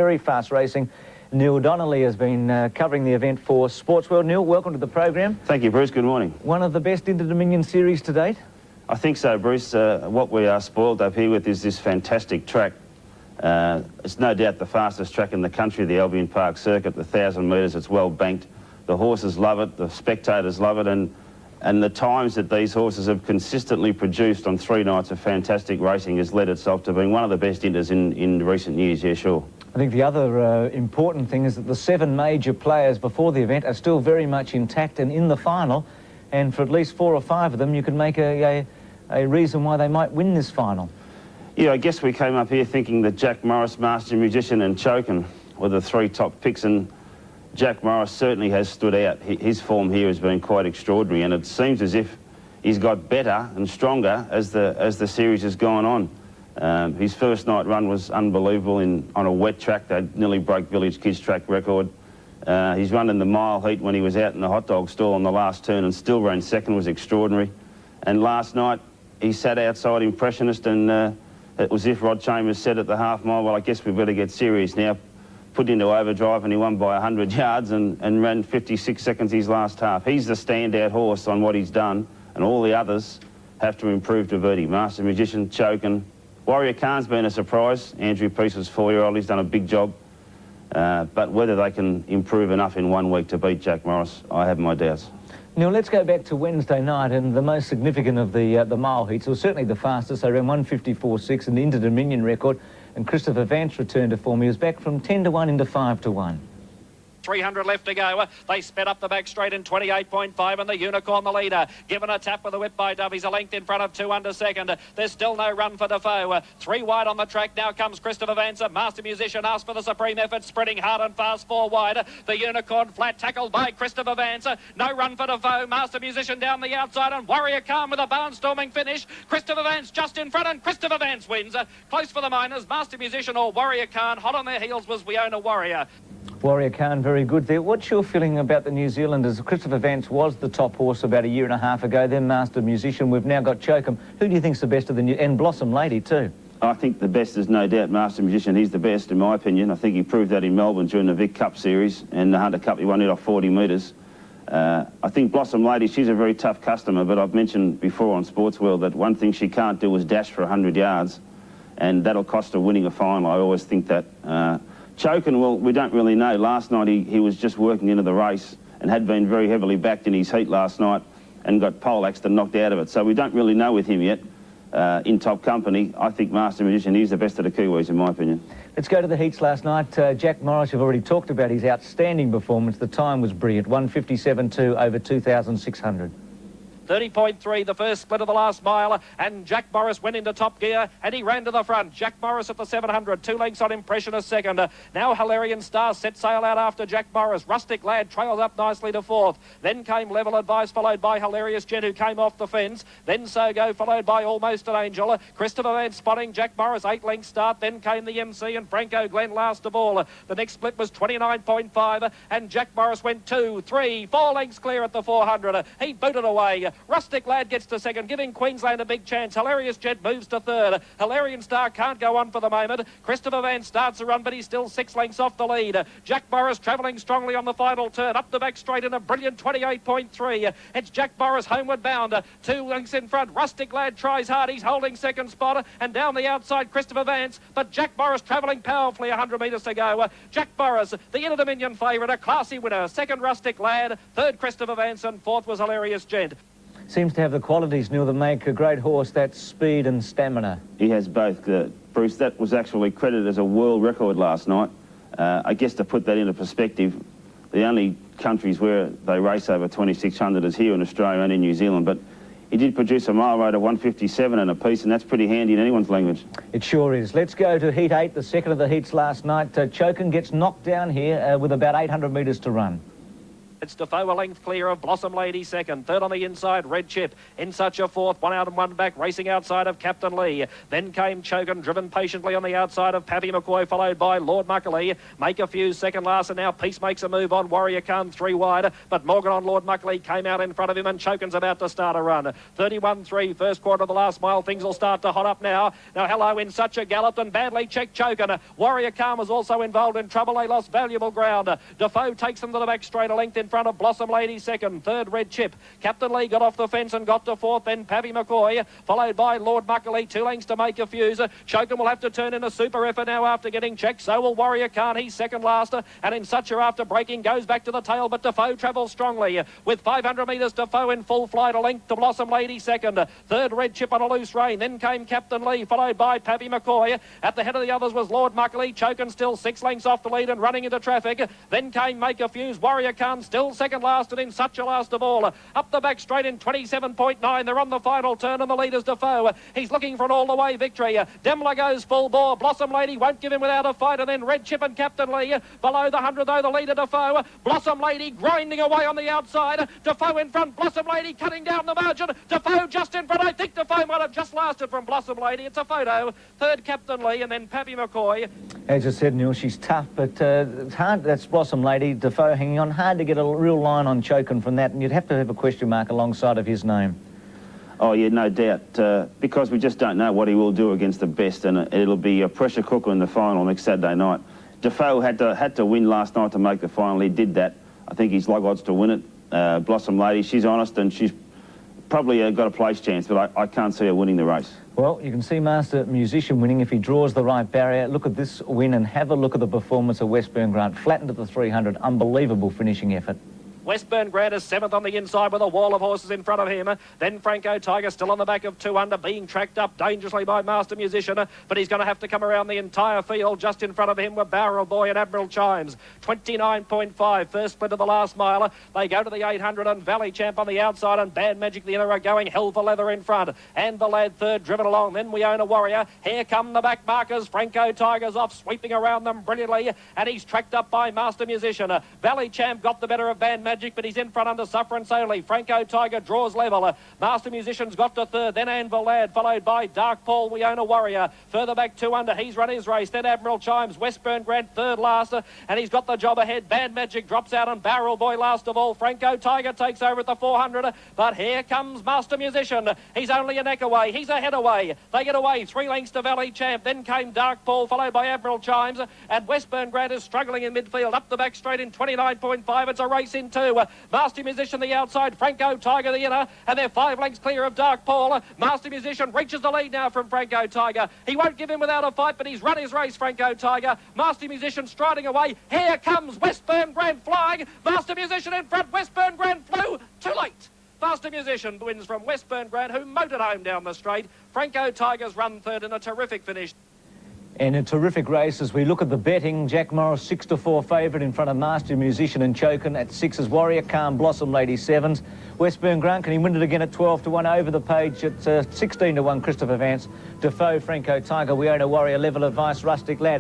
Very fast racing. Neil Donnelly has been covering the event for Sportsworld. Neil, welcome to the program. Thank you, Bruce. Good morning. One of the best Interdominion series to date? I think so, Bruce. What we are spoiled up here with is this fantastic track. It's no doubt the fastest track in the country, the Albion Park Circuit, the 1,000 metres. It's well banked. The horses love it, the spectators love it, and the times that these horses have consistently produced on 3 nights of fantastic racing has led itself to being one of the best Inters in recent years, yeah, sure. I think the other important thing is that the 7 major players before the event are still very much intact and in the final, and for at least 4 or 5 of them you could make a reason why they might win this final. Yeah, I guess we came up here thinking that Jack Morris, Master Musician and Chokin were the 3 top picks, and Jack Morris certainly has stood out. His form here has been quite extraordinary, and it seems as if he's got better and stronger as the series has gone on. His first night run was unbelievable on a wet track. They nearly broke Village Kids track record. He's run in the mile heat when he was out in the hot dog stall on the last turn and still ran second, was extraordinary. And last night he sat outside Impressionist, and it was if Rod Chambers said at the half mile, well, I guess we better get serious now. Put into overdrive, and he won by 100 yards and ran 56 seconds his last half. He's the standout horse on what he's done, and all the others have to improve to beat him. Master Musician, Chokin. Warrior Khan's been a surprise. Andrew Peace's 4-year-old, he's done a big job. But whether they can improve enough in 1 week to beat Jack Morris, I have my doubts. Now, let's go back to Wednesday night, and the most significant of the mile heats, or certainly the fastest. They ran 1:54.6 in the Interdominion record, and Christopher Vance returned to form. He was back from 10-1 into 5-1. 300 left to go. They sped up the back straight in 28.5, and the Unicorn the leader. Given a tap with the whip by Dove. He's a length in front of 2 under second. There's still no run for Defoe. 3 wide on the track. Now comes Christopher Vance. Master Musician asked for the supreme effort, spreading hard and fast 4 wide. The Unicorn flat tackled by Christopher Vance. No run for Defoe. Master Musician down the outside, and Warrior Khan with a barnstorming finish. Christopher Vance just in front, and Christopher Vance wins. Close for the minors. Master Musician or Warrior Khan. Hot on their heels was We Own a Warrior. Warrior Khan, very good there. What's your feeling about the New Zealanders? Christopher Vance was the top horse about 1.5 years ago, then Master Musician. We've now got Chokin. Who do you think's the best of the new... and Blossom Lady too? I think the best is no doubt Master Musician. He's the best in my opinion. I think he proved that in Melbourne during the Vic Cup series, and the Hunter Cup he won it off 40 metres. I think Blossom Lady, she's a very tough customer, but I've mentioned before on Sportsworld that one thing she can't do is dash for 100 yards, and that'll cost her winning a final. I always think that. Chokin, well, we don't really know. Last night he was just working into the race and had been very heavily backed in his heat last night and got poleaxed and knocked out of it. So we don't really know with him yet in top company. I think Master Musician, he's the best of the Kiwis in my opinion. Let's go to the heats last night. Jack Morris, you've already talked about his outstanding performance. The time was brilliant, 1:57.2 over 2,600. 30.3, the first split of the last mile, and Jack Morris went into top gear, and he ran to the front. Jack Morris at the 700, 2 lengths on Impressionist second. Now Hilarion Star set sail out after Jack Morris. Rustic Lad trails up nicely to 4th. Then came Level Advice, followed by Hilarious Gent, who came off the fence. Then So Go, followed by Almost an Angel. Christopher Vance spotting Jack Morris, 8 lengths start. Then came the MC and Franco Glenn last of all. The next split was 29.5, and Jack Morris went 2, 3, 4 lengths clear at the 400. He booted away. Rustic Lad gets to second, giving Queensland a big chance. Hilarious Jet moves to 3rd. Hilarion Star can't go on for the moment. Christopher Vance starts the run, but he's still 6 lengths off the lead. Jack Morris travelling strongly on the final turn, up the back straight in a brilliant 28.3. It's Jack Morris homeward bound, 2 lengths in front. Rustic Lad tries hard, he's holding second spot, and down the outside Christopher Vance, but Jack Morris travelling powerfully, 100 metres to go. Jack Morris, the Interdominion favourite, a classy winner. 2nd Rustic Lad, 3rd Christopher Vance, and 4th was Hilarious Gent. Seems to have the qualities, Neil, that make a great horse, that speed and stamina. He has both. Bruce, that was actually credited as a world record last night. I guess to put that into perspective, the only countries where they race over 2,600 is here in Australia and in New Zealand, but he did produce a mile rate of 1:57 and a piece, and that's pretty handy in anyone's language. It sure is. Let's go to Heat 8, the second of the heats last night. Chokin gets knocked down here with about 800 metres to run. It's Defoe a length clear of Blossom Lady second. Third on the inside, Red Chip. In Such a fourth, one out and one back, racing outside of Captain Lee. Then came Chogan, driven patiently on the outside of Pappy McCoy, followed by Lord Muckley. Make a Few second last, and now Peace makes a move on Warrior Khan, three wide. But Morgan on Lord Muckley came out in front of him, and Chogan's about to start a run. 31-3, first quarter of the last mile. Things will start to hot up now. Now, Hello in Such a galloped and badly checked Chogan. Warrior Khan was also involved in trouble. They lost valuable ground. Defoe takes them to the back straight, a length in front of Blossom Lady second. Third, Red Chip. Captain Lee got off the fence and got to fourth. Then Pappy McCoy, followed by Lord Muckley. 2 lengths to Make a Fuse. Chogan will have to turn in a super effort now after getting checked. So will Warrior Khan. He's second last. And In Such a after breaking goes back to the tail. But Defoe travels strongly. With 500 metres, Defoe in full flight. A length to Blossom Lady second. Third, Red Chip on a loose rein. Then came Captain Lee, followed by Pappy McCoy. At the head of the others was Lord Muckley. Chogan still 6 lengths off the lead and running into traffic. Then came Make a Fuse. Warrior Khan still second last, and In Such a last of all. Up the back straight in 27.9. They're on the final turn, and the leader's Defoe. He's looking for an all-the-way victory. Demler goes full bore. Blossom Lady won't give him without a fight, and then Red Chip and Captain Lee. Below the 100, though, the leader Defoe. Blossom Lady grinding away on the outside. Defoe in front. Blossom Lady cutting down the margin. Defoe just in front. I think Defoe might have just lasted from Blossom Lady. It's a photo. Third, Captain Lee, and then Pappy McCoy. As I said, Neil, she's tough, but it's hard. That's Blossom Lady, Defoe hanging on. Hard to get a real line on Chogan from that, and you'd have to have a question mark alongside of his name. Oh, yeah, no doubt, because we just don't know what he will do against the best, and it'll be a pressure cooker in the final next Saturday night. Defoe had to win last night to make the final. He did that. I think he's log odds to win it. Blossom Lady, she's honest, and she's probably got a place chance, but I can't see her winning the race. Well, you can see Master Musician winning if he draws the right barrier. Look at this win and have a look at the performance of Westburn Grant. Flattened at the 300. Unbelievable finishing effort. Westburn Grant is 7th on the inside with a wall of horses in front of him. Then Franco Tiger still on the back of 2 under, being tracked up dangerously by Master Musician, but he's going to have to come around the entire field. Just in front of him were Barrel Boy and Admiral Chimes. 29.5, first split of the last mile. They go to the 800, and Valley Champ on the outside, and Bad Magic the inner are going hell for leather in front. And the lad third driven along. Then We Own a Warrior. Here come the back markers. Franco Tiger's off, sweeping around them brilliantly, and he's tracked up by Master Musician. Valley Champ got the better of Bad Magic, but he's in front under Sufferance Only. Franco Tiger draws level. Master Musician's got to third. Then Anvil Lad, followed by Dark Paul, We Own a Warrior. Further back 2 under, he's run his race. Then Admiral Chimes, Westburn Grant third last, and he's got the job ahead. Bad Magic drops out, and Barrel Boy last of all. Franco Tiger takes over at the 400, but here comes Master Musician. He's only a neck away. He's a head away. They get away 3 lengths to Valley Champ. Then came Dark Paul, followed by Admiral Chimes, and Westburn Grant is struggling in midfield. Up the back straight in 29.5. It's a race in 2. Master Musician the outside, Franco Tiger the inner, and they're 5 lengths clear of Dark Paul. Master Musician reaches the lead now from Franco Tiger. He won't give him without a fight, but he's run his race, Franco Tiger. Master Musician striding away. Here comes Westburn Grant flying. Master Musician in front. Westburn Grant flew too late. Master Musician wins from Westburn Grant, who motored home down the straight. Franco Tiger's run third in a terrific finish. And a terrific race as we look at the betting. Jack Morris 6-4 favourite in front of Master Musician and Chogan. At 6 is Warrior Khan, Blossom Lady 7s. Westburn Grant, can he win it again at 12-1? Over the page at 16-1, Christopher Vance. Defoe, Franco Tiger, We Own a Warrior, Level Advice, Rustic Lad.